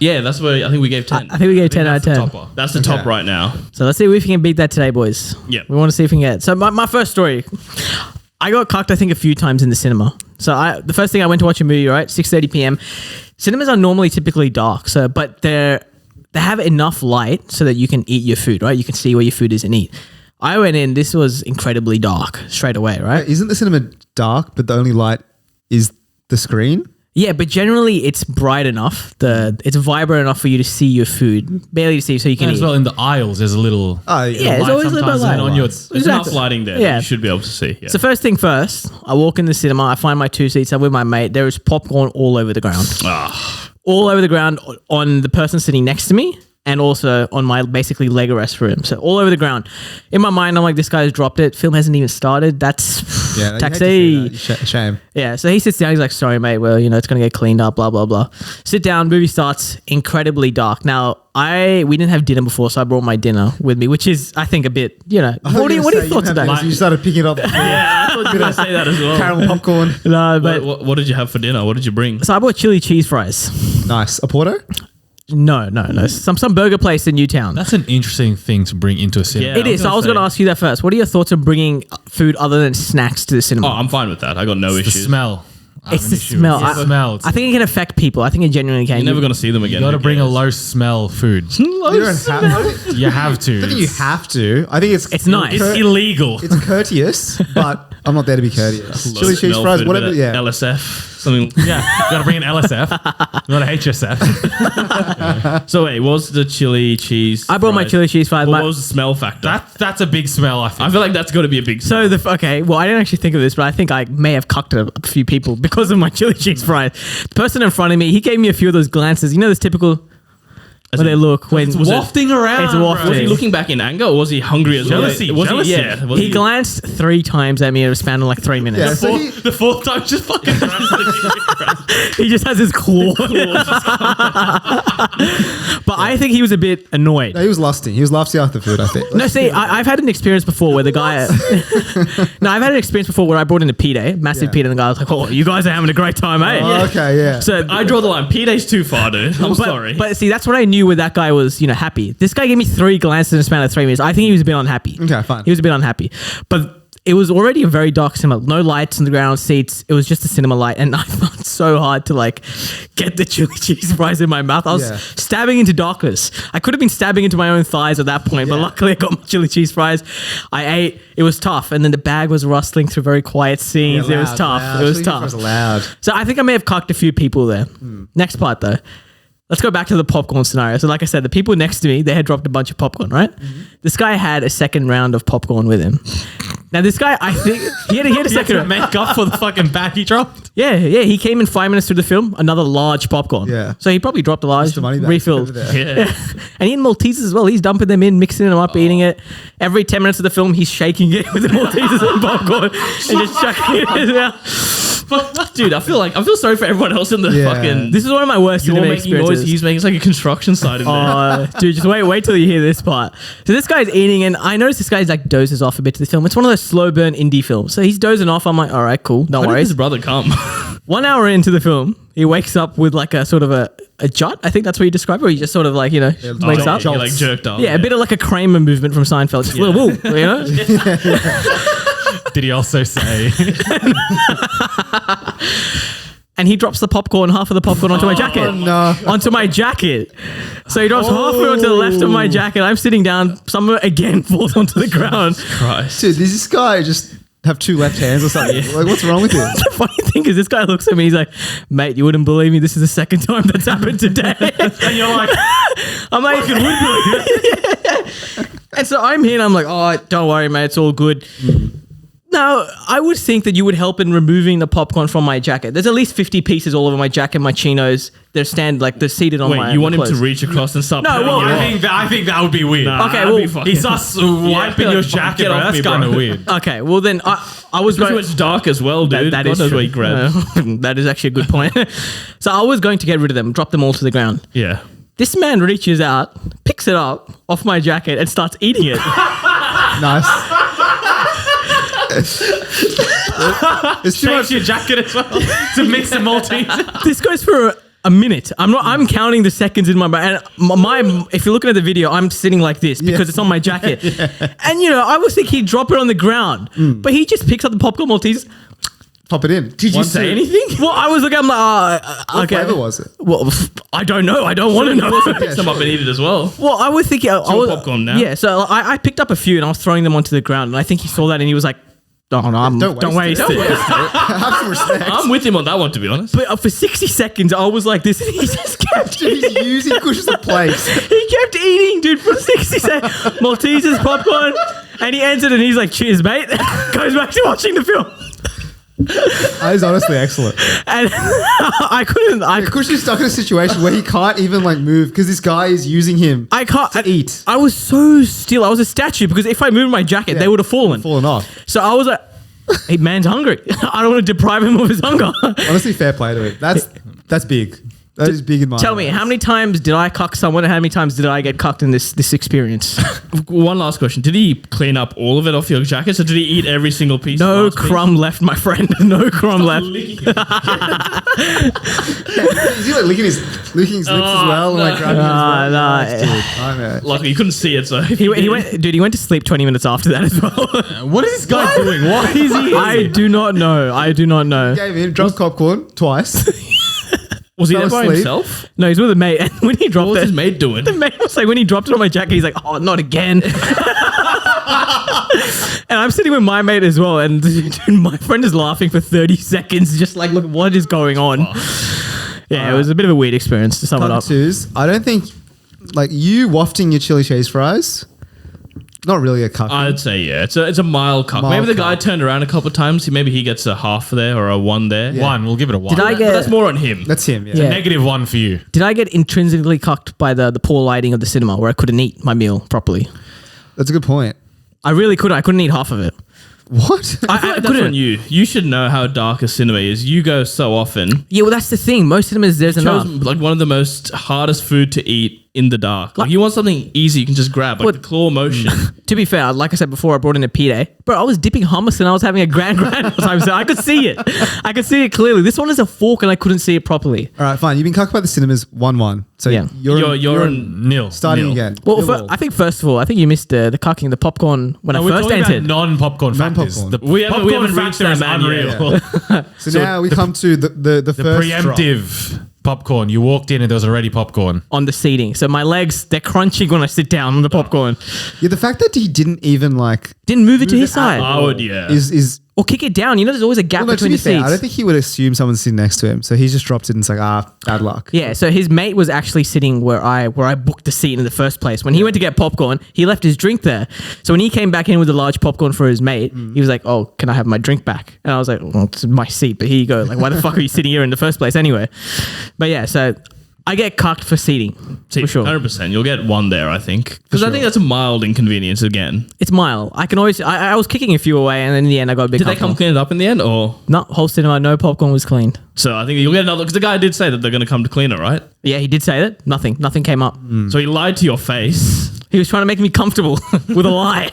Yeah, that's where I think we gave 10. I think we gave 10 out of 10. Topper. That's the top right now. So let's see if we can beat that today, boys. Yep. We want to see if we can get it. So my first story, I got cucked, I think, a few times in the cinema. So the first thing I went to watch a movie, right? 6:30 p.m. Cinemas are normally typically dark, but they have enough light so that you can eat your food, right? You can see where your food is and eat. I went in, this was incredibly dark straight away, right? Isn't the cinema dark, but the only light is the screen? Yeah, but generally it's bright enough. It's vibrant enough for you to see your food, barely to see, so you can And eat. as well in the aisles, there's a little. Oh, Yeah, there's light always a little bit of sometimes, and then light. on your. There's enough lighting there that Yeah. you should be able to see. Yeah. So first thing first, I walk in the cinema, I find my 2 seats, I'm with my mate. There is popcorn all over the ground. All over the ground on the person sitting next to me and also on my basically leg rest room. So all over the ground. In my mind, I'm like, this guy's dropped it. Film hasn't even started. That's Yeah, taxi. Shame. Yeah, so he sits down. He's like, sorry, mate. Well, it's going to get cleaned up, blah, blah, blah. Sit down. Movie starts. Incredibly dark. Now, we didn't have dinner before, so I brought my dinner with me, which is, I think, a bit, What are your thoughts of that? You started picking it up. Yeah, I thought you were going to say that as well. Caramel popcorn. No, but What did you have for dinner? What did you bring? so I bought chili cheese fries. Nice. A Porto? No. Some burger place in Newtown. That's an interesting thing to bring into a cinema. Yeah. It is. So I was going to ask you that first. What are your thoughts on bringing food other than snacks to the cinema? Oh, I'm fine with that. I got no The issues. smell. I have It's an the issue with smell. The smell. I think it can affect people. I think it genuinely can. You're never going to see them again. You got to Who bring a cares? low smell food. You don't have to. You have to. I think you have to. I think It's nice. It's illegal. It's courteous, but I'm not there to be courteous. Low Chili cheese smell fries, food, whatever. bit of Yeah. LSF. Something. Yeah, you got to bring an LSF, not a HSF. So wait, what was the chili cheese? I brought my fries? chili cheese fries. What was the smell factor? That's a big smell. I think. I feel like that's got to be a big. So well, I didn't actually think of this, but I think I may have cucked a few people because of my chili cheese fries. The person in front of me, he gave me a few of those glances. Those typical where they look when Was it- wafting around. It's bro. wafting. Was he looking back in anger or was he hungry as well? Jealousy, Was jealousy. He, yeah. Was he glanced 3 times at me in a span of like 3 minutes. Yeah, so The fourth time, just fucking. He just has his claw. But I think he was a bit annoyed. No, he was lusting. He was lusting after food, I think. No, see, I've had an experience before where the guy. No, I've had an experience before where I brought in a P-Day, massive Yeah. P-Day, and the guy was like, "Oh, you guys are having a great time, eh?" Oh, okay, yeah. So I draw the line. P-Day's too far, dude. I'm sorry. But see, that's what I knew where that guy was, happy. This guy gave me 3 glances in a span of 3 minutes. I think he was a bit unhappy. Okay, fine. He was a bit unhappy. But it was already a very dark cinema. No lights on the ground, seats. It was just a cinema light. And I felt so hard to get the chili cheese fries in my mouth. I was Yeah. stabbing into darkness. I could have been stabbing into my own thighs at that point, but luckily I got my chili cheese fries. I ate. It was tough. And then the bag was rustling through very quiet scenes. Yeah, it was loud, tough. loud. It was Chili cheese tough. fries are loud. So I think I may have cocked a few people there. Next part though. Let's go back to the popcorn scenario. So like I said, the people next to me, they had dropped a bunch of popcorn, right? This guy had a second round of popcorn with him. Now this guy, I think, he had a second round. make up for the fucking bag he dropped. Yeah. He came in 5 minutes through the film, another large popcorn. Yeah. So he probably dropped a large, The money back refilled. over there. yeah. And he had Maltesers as well. He's dumping them in, mixing them up, eating it. Every 10 minutes of the film, he's shaking it with the Maltesers and popcorn and just chucking it in there. Dude, I feel sorry for everyone else in the Yeah. fucking. This is one of my worst You're cinema making noise. experiences. He's making it's like a construction site in there. Dude, just wait till you hear this part. So this guy's eating, and I noticed this guy's dozes off a bit to the film. It's one of those slow burn indie films. So he's dozing off. I'm like, all right, cool, no When did worries. his brother come? 1 hour into the film, he wakes up with a sort of a jut. I think that's what you describe it, where he just sort of wakes up. He like jerked off. Yeah, a bit of like a Kramer movement from Seinfeld. Just woo, Did he also say? And he drops the popcorn, half of the popcorn onto my jacket. no. Onto my jacket. So he drops halfway onto the left of my jacket. I'm sitting down. Some of it again falls onto the ground. Christ. Dude, does this guy just have 2 left hands or something? Like, what's wrong with him? The funny thing is, this guy looks at me. He's like, "Mate, you wouldn't believe me. This is the second time that's happened today." And you're like, I'm like, and so I'm here, and I'm like, "Oh, don't worry, mate. It's all good." Now, I would think that you would help in removing the popcorn from my jacket. There's at least 50 pieces all over my jacket, my chinos. They're seated on my Wait, you want him clothes. to reach across and start? No, patting well, it off? I think that would be weird. Nah, Okay, that'd well, be fucking- He starts wiping your jacket, get bro. off That's me, bro. kind of weird. Okay, well then I was Especially going. when it's dark as well, dude. That God is knows true. what he grabbed. That is actually a good point. So I was going to get rid of them, drop them all to the ground. Yeah. This man reaches out, picks it up off my jacket, and starts eating it. Nice. It's too Shakes much. your jacket as well to mix the Maltese. This goes for a minute. I'm counting the seconds in my brain. And if you're looking at the video, I'm sitting like this because it's on my jacket. And I was thinking he'd drop it on the ground, but he just picks up the popcorn Maltesers. Pop it in. Did you say anything? Well, I was looking. I'm like, What okay. flavor was it? Well, I don't know. I don't want to know. Pick some up and eat it as well. Well, I was thinking. I was popcorn now? Yeah, so I picked up a few and I was throwing them onto the ground, and I think he saw that and he was like, "Oh no, don't waste it." Have some respect. I'm with him on that one, to be honest. But for 60 seconds, I was like this, and he just kept Dude, he's using Kush's place. He kept eating, dude, for 60 seconds. Maltesers, popcorn, and he ends it, and he's like, "Cheers, mate." Goes back to watching the film. That is honestly excellent. And I couldn't. Kush is stuck in a situation where he can't even like move because this guy is using him. I can't to eat. I was so still. I was a statue because if I moved my jacket, they would have fallen. Fallen off. So I was like, "Hey, man's hungry. I don't want to deprive him of his hunger." Honestly, fair play to it. That's big. That is big in my Tell me, how many times did I cuck someone, and how many times did I get cucked in this experience? One last question. Did he clean up all of it off your jacket? So did he eat every single piece? No crumb left, my friend. No crumb left. Is he like licking his lips as well? And like grabbing his I know. Luckily, you couldn't see it, so He went to sleep 20 minutes after that as well. What is this guy doing? Why is he? I do not know. Gave him dropped popcorn twice. Was he Fell there by asleep. himself? No, he's with a mate. And when he dropped What was it, his mate doing? the mate was like, when he dropped it on my jacket, he's like, "Oh, not again." And I'm sitting with my mate as well, and dude, my friend is laughing for 30 seconds, just like, look, what is going on? Yeah, it was a bit of a weird experience to sum it up. Twos. I don't think like you wafting your chili cheese fries. Not really a cuck. I'd say yeah. It's a mild cuck. Mild Maybe the guy cuck. turned around a couple of times. Maybe he gets a half there or a one there. Yeah. One. We'll give it a one. Did I But get that's more on him. That's him. Yeah. Yeah. Negative one for you. Did I get intrinsically cucked by the poor lighting of the cinema where I couldn't eat my meal properly? That's a good point. I really couldn't. I couldn't eat half of it. What? I feel like that's couldn't. on you. You should know how dark a cinema is. You go so often. Yeah, well, that's the thing. Most cinemas, there's enough. Chose like one of the most hardest food to eat in the dark. Like you want something easy you can just grab, like What- the claw motion. To be fair, like I said before, I brought in a P-Day. Bro, I was dipping hummus and I was having a grand time. So I could see it. I could see it clearly. This one is a fork and I couldn't see it properly. All right, fine. You've been cucked by the cinemas 1-1. So Yeah. You're in Nil. starting nil. again. Well, Nil. I think first of all, I think you missed the cucking, the popcorn when I We're first talking about entered. non-popcorn factors. Non-popcorn. We haven't popcorn reached factor that is man unreal. yet. So now we come to the first drop. Preemptive popcorn. You walked in and there was already popcorn. On the seating. So my legs, they're crunching when I sit down on the popcorn. Yeah, the fact that he didn't even like Didn't move it to Move his it side. I would, yeah. is Or kick it down. You know, there's always a gap well, no, to between be the fair, seats. I don't think he would assume someone's sitting next to him. So he just drops it and it's like, bad luck. Yeah, so his mate was actually sitting where I booked the seat in the first place. When he went to get popcorn, he left his drink there. So when he came back in with a large popcorn for his mate, he was like, "Oh, can I have my drink back?" And I was like, "Well, it's my seat, but here you go. Like, why the fuck are you sitting here in the first place anyway?" But yeah, so I get cucked for seating for sure. 100%. You'll get one there, I think. Because I think that's a mild inconvenience again. It's mild. I can always. I was kicking a few away, and in the end, I got a bit. Did they come clean it up in the end, or? Not whole cinema. No popcorn was cleaned. So I think you'll get another, because the guy did say that they're going to come to clean it, right? Yeah, he did say that. Nothing came up. So he lied to your face. He was trying to make me comfortable with a lie.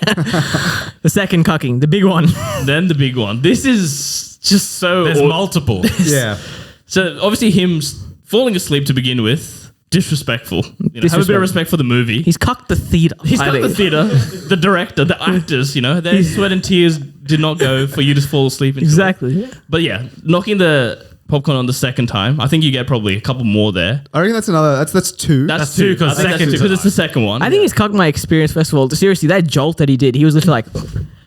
The second cucking, the big one. Then the big one. This is just so... There's multiple. Yeah. So obviously him falling asleep to begin with, disrespectful. You know, have a bit Disrespectful. of respect for the movie. He's cucked the theater. He's I got the think. theater, the director, the actors, you know, their sweat and tears did not go for you to fall asleep into it. Exactly. But yeah, knocking the popcorn on the second time, I think you get probably a couple more there. I reckon that's another. That's two. That's two, two, 'cause I think that's second two, 'cause it's the second one. I think he's cucked my experience, first of all. Seriously, that jolt that he did, he was literally like,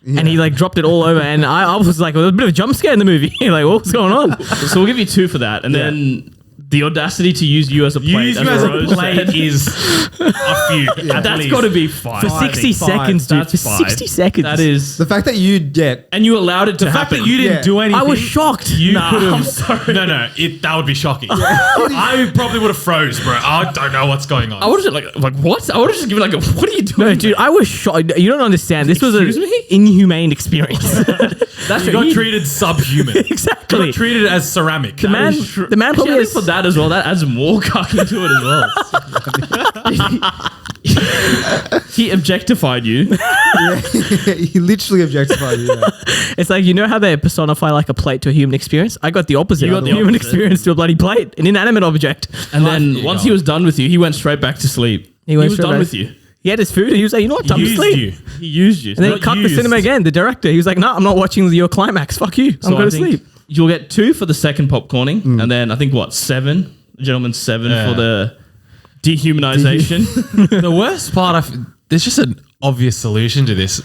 and he like dropped it all over. And I was like, well, there was a bit of a jump scare in the movie. Like, what was going on? So we'll give you two for that. And then the audacity to use you as a plate. Use you as a Rose plate said. is a few. at That's least. got to be five. For 60 seconds, dude. That's For five. 60 seconds. That is... the fact that you get. And you allowed it to The fact happen. that you didn't Yeah. do anything. I was shocked. You Nah, could have. I'm sorry. No, that would be shocking. I probably would have froze, bro. I don't know what's going on. I would have like what? I would have just given like a, what are you doing? No, dude, I was shocked. You don't understand. This was an Excuse me? inhumane experience. That's you got treated subhuman. Exactly. You got treated as ceramic. The man Actually, probably I think has, for that as well, that adds more cucking to it as well. He objectified you. Yeah, he literally objectified you. Yeah. It's like, you know how they personify like a plate to a human experience? I got the opposite. You got of the the human opposite. experience to a bloody plate, an inanimate object. And then you once go. he was done with you, he went straight back to sleep. He went was straight done back- with you. He had his food and he was like, you know what, time to Used sleep. you. He used you. And then he Not cut the used. cinema again. The director, he was like, no, I'm not watching your climax. Fuck you. I'm So going I to think sleep. You'll get 2 for the second popcorning, and then I think 7, gentlemen, 7 Yeah. for the dehumanization. The worst part, there's just an obvious solution to this.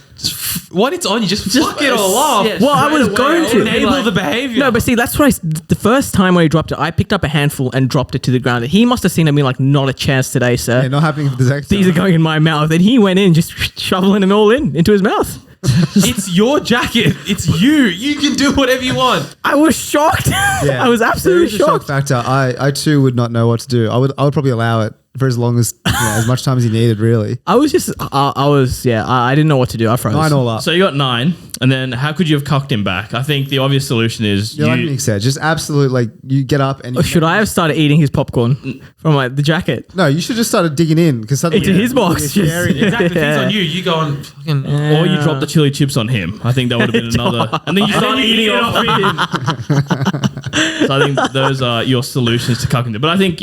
When it's on, you just fuck it all off. Yeah, Well, I straight was away, going I'll to. be Enable like- the behavior. No, but see, that's what the first time when he dropped it, I picked up a handful and dropped it to the ground. He must have seen it and been like, not a chance today, sir. Yeah, not happening for the next These are going in my mouth. And he went in, just shoveling them all into his mouth. it's your jacket. It's you. You can do whatever you want. I was shocked. Yeah. I was absolutely There is a shock shocked. factor. I too would not know what to do. I would probably allow it for as long as as much time as he needed. Really, I was just, I didn't know what to do. I froze. 9 all up. So you got 9, and then how could you have cocked him back? I think the obvious solution is Yeah, like Nick said, just absolute like you get up and Or should I have started eating his popcorn from like the jacket No, you should just started digging in because suddenly into his box? It's scary. Exactly. Things Yeah. on you. You go on fucking. or you drop the chili chips on him. I think that would have been another. And then you start eating off him. So I think those are your solutions to cucking them. But I think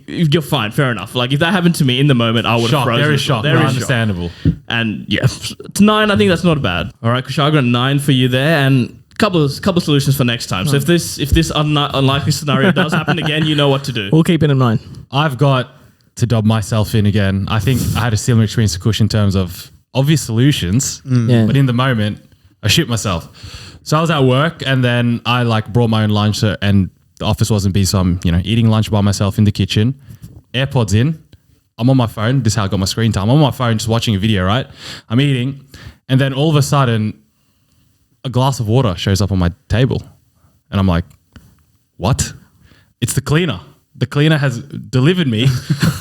you're fine. Fair enough. Like if that happened to me in the moment, I would have Shock. frozen. There is shock. There is shock. Understandable. And yeah, it's 9. I think that's not bad. All right, Kushal, I got 9 for you there, and couple of solutions for next time. So if this unlikely scenario does happen again, you know what to do. We'll keep it in mind. I've got to dob myself in again. I think I had a similar experience to Kush in terms of obvious solutions, Yeah. but in the moment, I shit myself. So I was at work and then I like brought my own lunch and the office wasn't busy. So I'm, eating lunch by myself in the kitchen, AirPods in. I'm on my phone. This is how I got my screen time. I'm on my phone just watching a video, right? I'm eating. And then all of a sudden, a glass of water shows up on my table. And I'm like, what? It's the cleaner. The cleaner has delivered me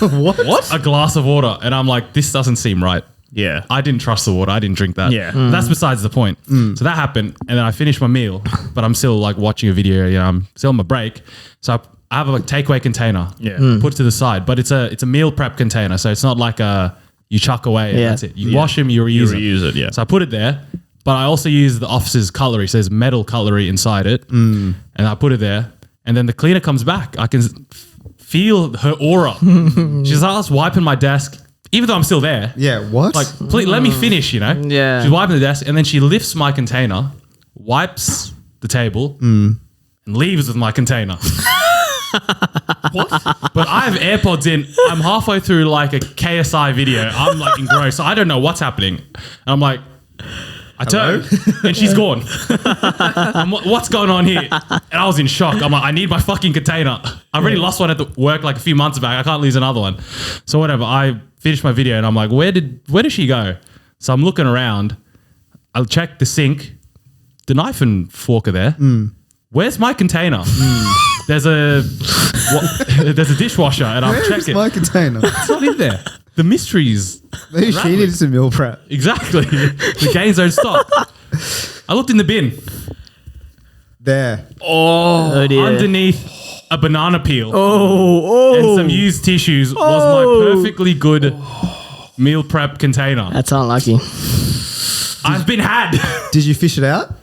What? a glass of water. And I'm like, this doesn't seem right. Yeah. I didn't trust the water. I didn't drink that. Yeah. That's besides the point. So that happened. And then I finished my meal, but I'm still like watching a video. I'm still on my break. So I have a takeaway container. Yeah. Put to the side, but it's a meal prep container. So it's not like you chuck away and Yeah. that's it. You wash them, you reuse them. reuse it, yeah. So I put it there, but I also use the office's cutlery. So there's metal cutlery inside it. And I put it there. And then the cleaner comes back. I can feel her aura. She starts wiping my desk, even though I'm still there. Yeah, what? Like, please let me finish, Yeah. She's wiping the desk and then she lifts my container, wipes the table, and leaves with my container. What? But I have AirPods in. I'm halfway through like a KSI video. I'm like engrossed. So I don't know what's happening. And I'm like, I turn and she's gone. What's going on here? And I was in shock. I'm like, I need my fucking container. I already lost one at the work like a few months back. I can't lose another one. So whatever. I finished my video and I'm like, where did she go? So I'm looking around. I'll check the sink. The knife and fork are there. Where's my container? There's a dishwasher and I'll Where check is it. my container? It's not in there. The mysteries. Maybe she Rattling. needed some meal prep. Exactly. The games don't stop. I looked in the bin. There. Oh dear. Underneath a banana peel Oh. and some used tissues was my perfectly good meal prep container. That's unlucky. I've been had. Did you fish it out?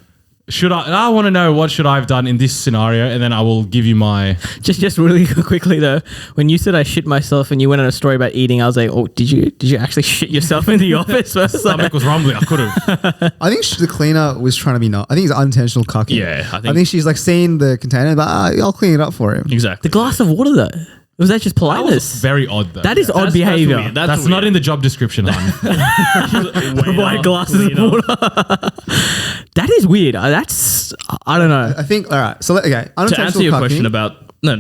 I want to know what should I have done in this scenario, and then I will give you my. Just really quickly though, when you said I shit myself and you went on a story about eating, I was like, oh, did you actually shit yourself in the office? Stomach was rumbling. I could have. I think the cleaner was trying to be I think it's unintentional cucking. Yeah, I I think- think she's like seeing the container, but I'll clean it up for him. Exactly. The glass of water though, was that just That was politeness? very odd, though. That is odd That's behavior. weird. That's weird. not in the job description, hon. Provide glasses of water. That is weird. I don't know. I think, all right. So, okay. To Unintentional answer your cucking. question about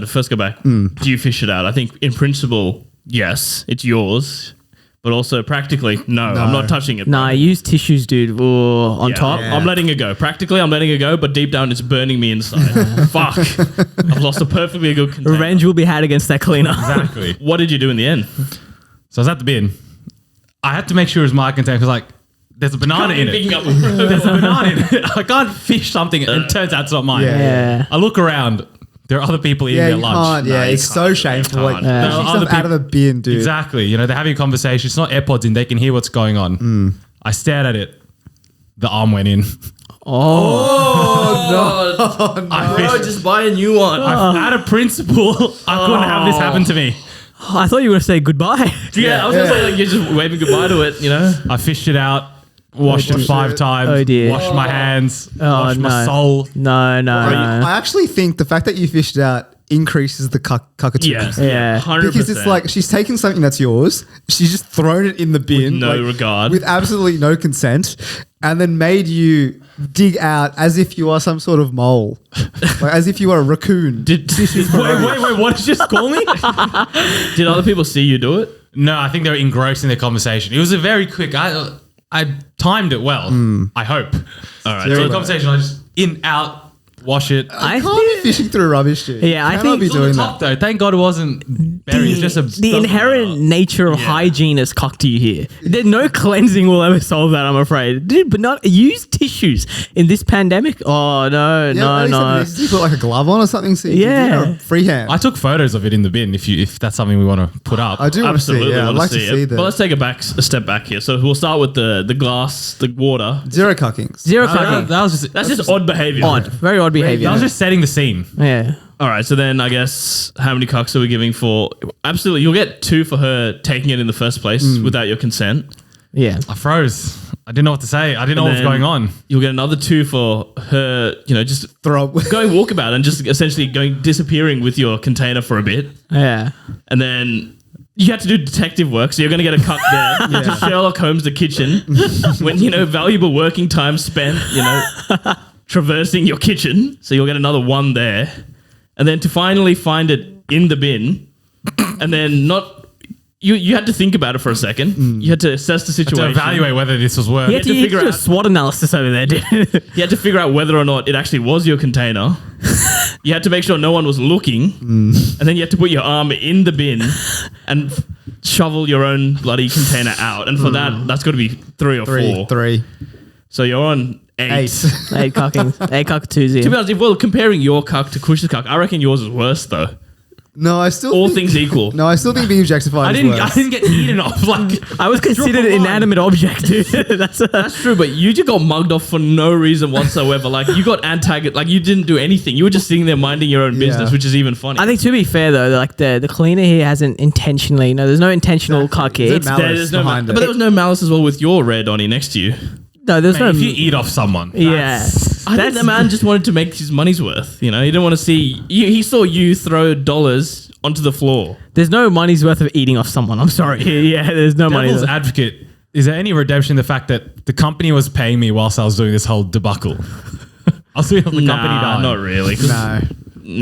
first go back. Do you fish it out? I think in principle, yes, it's yours, but also practically, no. I'm not touching it. Nah, I use tissues, dude. On top. Yeah. I'm letting it go. Practically, I'm letting it go, but deep down, it's burning me inside. Fuck. I've lost a perfectly good container. Revenge will be had against that cleaner. Exactly. What did you do in the end? So I was at the bin. I had to make sure it was my container because, like, there's a banana in it. Picking up There's a banana in it. I can't fish something and it turns out it's not mine. Yeah. Yeah. I look around. There are other people eating Yeah, their you lunch. can't. Yeah, No, you it's so can't. shameful. You Like, can't. There pushing are other stuff out of the bin, dude. Exactly. You know, they're having a conversation. It's not AirPods in. They can hear what's going on. I stared at it. The arm went in. Oh, no. I Bro, fished- just buy a new one. Out of principle, I couldn't have this happen to me. Oh, I thought you were going to say goodbye. Yeah, I was going to say, like, you're just waving goodbye to it, you know? I fished it out, washed it Washed 5 it. times, Oh, dear. washed my hands, Oh, washed my no. soul. No, no, no. I actually think the fact that you fished it out increases the cockatoo. Yeah. 100%. Because it's like she's taken something that's yours, she's just thrown it in the bin, no like, regard. with absolutely no consent, and then made you dig out as if you are some sort of mole, like as if you are a raccoon. Did Wait, what did you just call me? did other people see you do it? No, I think they were engrossed in the conversation. It was a very quick, I timed it well, I hope. All right. So Zero the conversation, I just in, out, wash it. I can't be fishing through rubbish, dude. Yeah, I Cannot think- be It's on the doing top that. though. Thank God it wasn't buried. It's just a The inherent nature of hygiene is cocked to you here. There's no cleansing will ever solve that, I'm afraid. Dude, but not use tissues in this pandemic. Oh, no, Yeah, no. You put like a glove on or something, so you Yeah. can do it freehand. I took photos of it in the bin. If that's something we want to put up. I do want to see. Absolutely Yeah, I'd want like to see it. that. But let's take a step back here. So we'll start with the glass, the water. Zero cuckings. Zero That, cucking. that was just That's just odd behavior. Odd. Very odd behavior. That was just setting the scene. Yeah. All right, so then I guess how many cucks are we giving for? Absolutely, you'll get 2 for her taking it in the first place without your consent. Yeah. I froze. I didn't know what to say. I didn't know what was then- going on. You'll get another 2 for her, just Throw. going walkabout and just essentially disappearing with your container for a bit. Yeah. And then you had to do detective work, so you're going to get a cuck there to Sherlock Holmes the kitchen when, valuable working time spent, traversing your kitchen. So you'll get another 1 there. And then to finally find it in the bin and then you had to think about it for a second. You had to assess the To situation. evaluate whether this was worth. You had to, to you had to figure do a out- SWOT analysis over there, dude. You had to figure out whether or not it actually was your container. You had to make sure no one was looking. And then you had to put your arm in the bin and shovel your own bloody container out. And for that's got to be 3 or 4. Three. So you're on 8. 8 cockings. 8 cockatoos To here. be honest, if we're comparing your cuck to Kush's cuck, I reckon yours is worse though. No, I still All think, things equal. No, I still think being objectified I is didn't worse. get eaten off. Like I was considered Drop a an line. inanimate object, dude. That's true, but you just got mugged off for no reason whatsoever. Like you got antagonized, like you didn't do anything. You were just sitting there minding your own business, Yeah. which is even funny. I think to be fair though, like the cleaner here hasn't intentionally. No, there's no intentional cock here. There's It's, no malice there's no behind but it. there was no malice as well with your red Donnie next to you. no, there's no. if you eat off someone, Yeah. I think the man just wanted to make his money's worth. He didn't want to see. He saw you throw dollars onto the floor. There's no money's worth of eating off someone. I'm sorry. Yeah, there's no money. devil's advocate. Is there any redemption in the fact that the company was paying me whilst I was doing this whole debacle? I was doing it on the company dime. not really. No.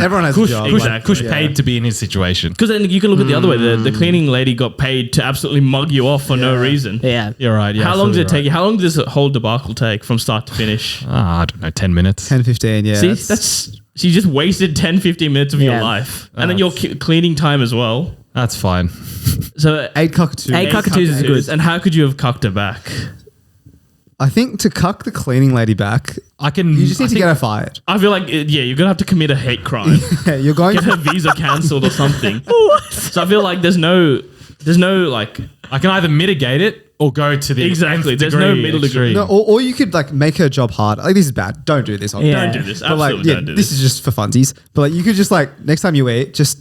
Everyone has Kush, a job. Kush, Exactly. Kush paid to be in his situation. Because then you can look at the other way. The cleaning lady got paid to absolutely mug you off for no reason. Yeah. You're right. Yeah, How long did it absolutely take you? How long did this whole debacle take from start to finish? right. I don't know, 10 minutes. 10, 15, yeah. See, she just wasted 10, 15 minutes of your Yeah. life. And then your cleaning time as well. That's fine. So 8 cockatoos. 8 cockatoos is good. And how could you have cucked her back? I think to cuck the cleaning lady back, I can. you just need I to think- get her fired. I feel like, you're going to have to commit a hate crime. Yeah, you're going Get her to. visa cancelled or something. So I feel like there's no like, I can either mitigate it or go to the Exactly, nth there's no degree middle degree. extreme. No, or you could like make her job hard. Like this is bad. Don't do this. Yeah. don't do this. But like, Absolutely yeah, don't do this this. is just for funsies. But like, you could just like next time you eat, just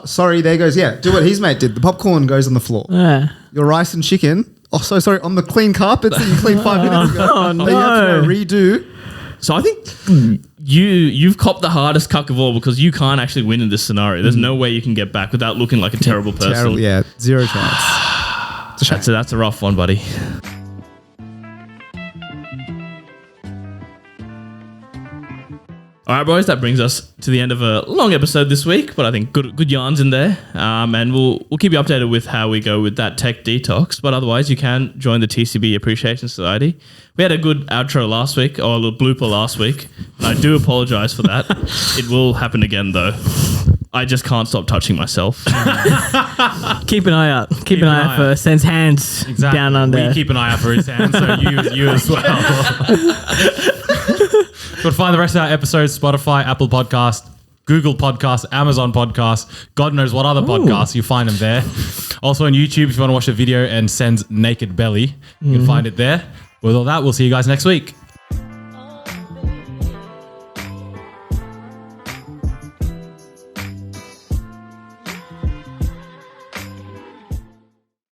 sorry, there goes. Yeah, do what his mate did. The popcorn goes on the floor. Yeah. Your rice and chicken. Oh, so sorry. On the clean carpets that you cleaned 5 minutes ago. Oh, that you have to redo. So I think you've copped the hardest cuck of all because you can't actually win in this scenario. There's no way you can get back without looking like a terrible person. Terrible. Yeah, zero chance. It's a shame. That's a rough one, buddy. All right, boys, that brings us to the end of a long episode this week, but I think good yarns in there. And we'll keep you updated with how we go with that tech detox. But otherwise, you can join the TCB Appreciation Society. We had a good outro last week, or a little blooper last week. And I do apologize for that. It will happen again, though. I just can't stop touching myself. Keep an eye out. Keep an eye out for Sen's hands down under. We keep an eye out for his hands, so you as well. You can find the rest of our episodes, Spotify, Apple Podcast, Google Podcasts, Amazon Podcasts, God knows what other podcasts. You find them there. Also on YouTube, if you want to watch a video and Sen's naked belly, you can find it there. With all that, we'll see you guys next week.